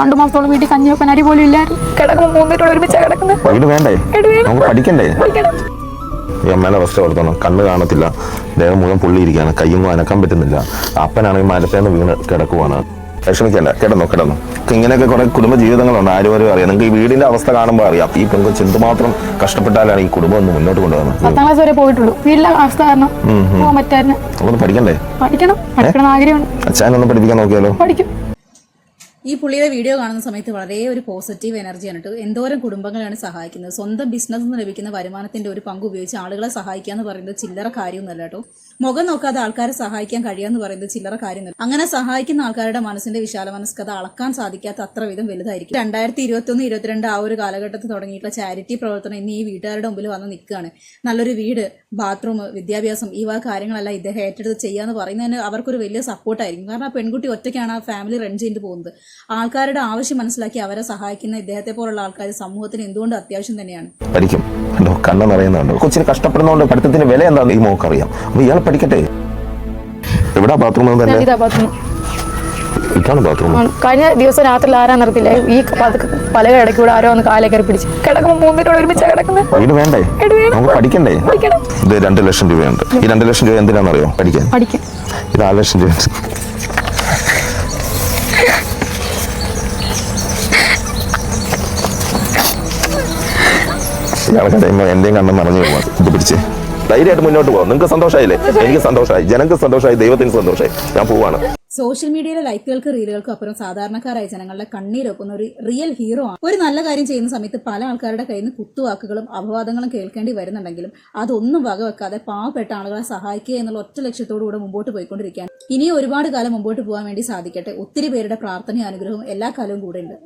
2 മാസത്തോളം വീട്ടിൽ കഞ്ഞി വെക്കാൻ അരി പോലും ഇല്ലായിരുന്നു. കിടക്കുമ്പോൾ 3 പേരോട് ഒരുമിച്ചാണ് കിടക്കുന്നത്. വീട് വേണ്ടേ? നമുക്ക് പഠിക്കണ്ടേ? ഈ അമ്മയുടെ അവസ്ഥ ഓർത്തോണം. കണ്ണ് കാണത്തില്ല, ദേഹം മുഴുവൻ പുള്ളിയിരിക്കുകയാണ്, കയ്യും അനക്കാൻ പറ്റുന്നില്ല. അപ്പനാണെങ്കിൽ മരത്തേന്ന് വീണ് കിടക്കുവാണ്. വിഷമിക്കണ്ട, കിടന്നു. ഇങ്ങനെയൊക്കെ കുറെ കുടുംബ ജീവിതങ്ങളുണ്ട്, ആരും അറിയാം. നിങ്ങൾക്ക് ഈ വീടിന്റെ അവസ്ഥ കാണുമ്പോൾ അറിയാം ഈ പെൺകൊച്ച് എന്തുമാത്രം കഷ്ടപ്പെട്ടാലാണ് ഈ കുടുംബം ഒന്ന് മുന്നോട്ട് കൊണ്ടുപോകുന്നത്. 10ാം ക്ലാസ് വരെ പോയിട്ടുള്ളൂ. വീട്ടിലെ അവസ്ഥ കാരണം പോകാൻ പറ്റായിരുന്നു. ഒന്ന് പഠിക്കണ്ടേ? പഠിക്കണം ആഗ്രഹമുണ്ട്. അച്ഛനൊന്ന് പഠിപ്പിക്കാൻ നോക്കിയാലോ? പഠിക്കും. ഈ പുള്ളിയുടെ വീഡിയോ കാണുന്ന സമയത്ത് വളരെ ഒരു പോസിറ്റീവ് എനർജിയാണ് കേട്ടോ. എന്തോരം കുടുംബങ്ങളാണ് സഹായിക്കുന്നത്. സ്വന്തം ബിസിനസ്സിൽ നിന്ന് ലഭിക്കുന്ന വരുമാനത്തിന്റെ ഒരു പങ്ക് ഉപയോഗിച്ച് ആളുകളെ സഹായിക്കുക എന്ന് പറയുന്നത് ചില്ലറ കാര്യമൊന്നുമല്ല കേട്ടോ. മുഖം നോക്കാതെ ആൾക്കാരെ സഹായിക്കാൻ കഴിയാന്ന് പറയുന്നത് ചില്ലറ കാര്യമല്ല. അങ്ങനെ സഹായിക്കുന്ന ആൾക്കാരുടെ മനസ്സിന്റെ വിശാല മനസ്കത അളക്കാൻ സാധിക്കാത്ത അത്ര വിധം വലുതായിരിക്കും. 2021-22 ആ ഒരു കാലഘട്ടത്തിൽ തുടങ്ങിയിട്ടുള്ള ചാരിറ്റി പ്രവർത്തനം ഇന്ന് ഈ വീട്ടുകാരുടെ മുമ്പിൽ വന്ന് നിൽക്കുകയാണ്. നല്ലൊരു വീട്, ബാത്റൂം, വിദ്യാഭ്യാസം, ഈ വക കാര്യങ്ങളെല്ലാം ഇദ്ദേഹം ഏറ്റെടുത്ത് ചെയ്യാന്ന് പറയുന്നതിന് അവർക്കൊരു വലിയ സപ്പോർട്ടായിരിക്കും. കാരണം ആ പെൺകുട്ടി ഒറ്റയ്ക്കാണ് ആ ഫാമിലി റൺ ചെയ്ത് പോകുന്നത്. ആൾക്കാരുടെ ആവശ്യം മനസ്സിലാക്കി അവരെ സഹായിക്കുന്ന ഇദ്ദേഹത്തെ പോലുള്ള ആൾക്കാർ സമൂഹത്തിന് എന്തുകൊണ്ട് അത്യാവശ്യം തന്നെയാണ്. പഠിക്കും, കണ്ണ് നിറയുന്നുണ്ട്. കൊച്ചിന് കഷ്ടപ്പെടുന്നതുകൊണ്ട് പഠിത്തത്തിന്റെ വില എന്താണെന്ന് ഈ മോക്ക് അറിയാം. അപ്പൊ ഇയാൾ പഠിക്കട്ടെ. എവിടാ ബാത്റൂം? ഇതാണ് ബാത്റൂം. കഴിഞ്ഞ ദിവസം രാത്രി ആരാ നിർത്തില്ല, ഈ പല ഇടയ്ക്ക് കൂടെ ആരോ ഒന്ന് കാലേ കയറി പിടിച്ച് കിടക്കുമ്പോൾ 3 പേരോട് ഒരുമിച്ചാണ് കിടക്കുന്നത്. വീട് വേണ്ടേ? നമുക്ക് പഠിക്കണ്ടേ? ഇത് 2 ലക്ഷം രൂപയുണ്ട്. ഈ 2 ലക്ഷം രൂപ എന്തിനാണെന്നറിയോ? പഠിക്കാൻ. ഇത് 4 ലക്ഷം രൂപ. ഇയാളെ കഴിയുമ്പോൾ എന്റെയും കണ്ണം നിറഞ്ഞു പോകും. ഇത് പിടിച്ച് ധൈര്യമായിട്ട് മുന്നോട്ട് പോകാം. നിങ്ങൾക്ക് സന്തോഷമായില്ലേ? എനിക്ക് സന്തോഷമായി, ജനങ്ങൾക്ക് സന്തോഷമായി, ദൈവത്തിന് സന്തോഷമായി. ഞാൻ പോവാണ്. സോഷ്യൽ മീഡിയയിലെ ലൈക്കുകൾക്ക് റീലുകൾക്കും അപ്പുറം സാധാരണക്കാരായ ജനങ്ങളുടെ കണ്ണീരൊക്കുന്ന ഒരു റിയൽ ഹീറോ ആണ്. ഒരു നല്ല കാര്യം ചെയ്യുന്ന സമയത്ത് പല ആൾക്കാരുടെ കയ്യിൽ നിന്ന് കുത്തുവാക്കുകളും അപവാദങ്ങളും കേൾക്കേണ്ടി വരുന്നുണ്ടെങ്കിലും അതൊന്നും വകവെക്കാതെ പാവപ്പെട്ട ആളുകളെ സഹായിക്കുക എന്നുള്ള ഒറ്റ ലക്ഷ്യത്തോടുകൂടെ മുമ്പോട്ട് പോയിക്കൊണ്ടിരിക്കുകയാണ്. ഇനിയും ഒരുപാട് കാലം മുമ്പോട്ട് പോകാൻ വേണ്ടി സാധിക്കട്ടെ. ഒത്തിരി പേരുടെ പ്രാർത്ഥനയും അനുഗ്രഹവും എല്ലാ കാലവും കൂടെ ഉണ്ട്.